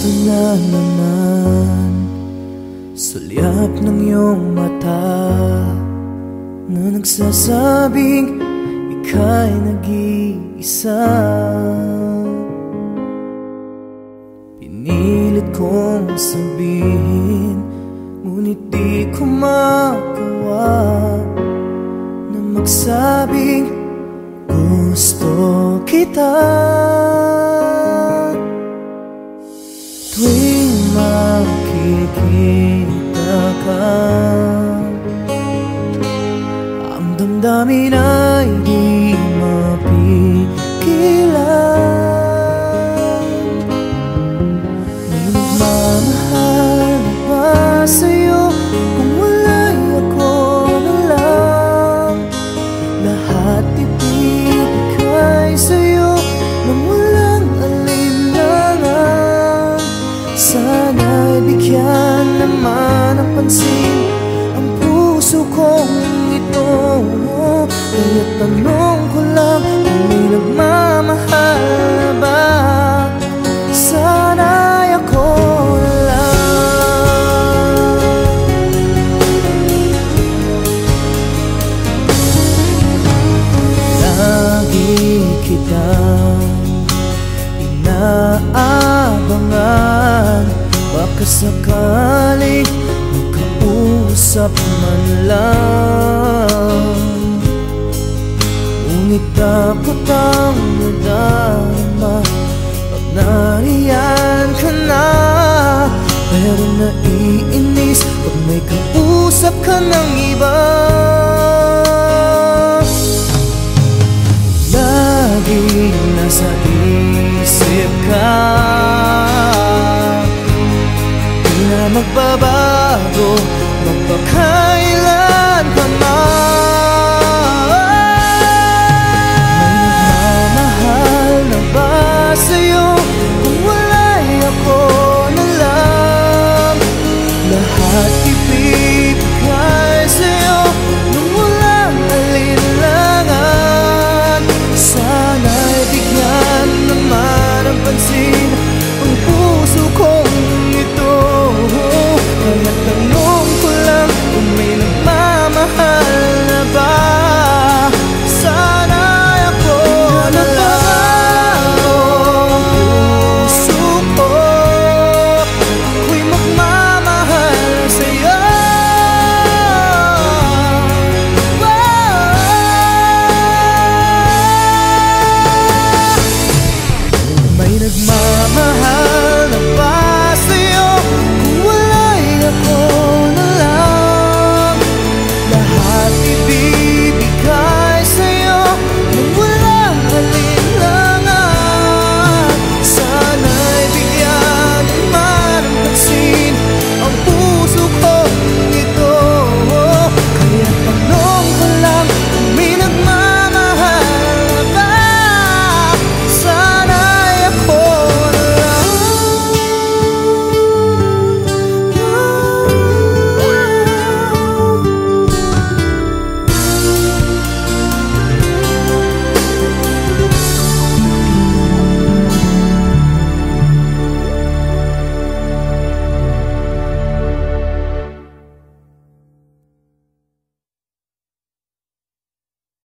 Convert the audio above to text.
Ito na naman, sulyap ng iyong mata na nagsasabing ika'y nag-iisa. Pinilit kong sabihin, ngunit di ko magawa na magsabing gusto kita. Tuwing makikita ka, ang damdamin ay di mapigilan. May nagmamahal na ba sa'yo kung wala'y ako na lang? Lahat ibibigay sa'yo nang walang alinlangan. Sana'y bigyan naman ng pansin ang puso kong ito. Kaya tanong ko lang kung may nagmamahal na ba? Sana'y ako na lang. Lagi kitang inaabangan, baka sakaling makausap man lang. Ngunit dapat ang nadama pag nariyan ka na. Pero naiinis pag may kausap ka ng iba. Laging nasa isip ka, di na magbabago magpakailan pa man. May nagmamahal na ba sa'yo kung wala'y ako na lang? Lahat ibibigay sa'yo nung walang alinlangan. Sana'y bigyan naman ng pansin ang puso kong ito. Kaya tanong ko lang kung may nagmamahal na ba? Sana'y ako na lang. Puso ko, ako'y magmamahal sa'yo. May nagmamahal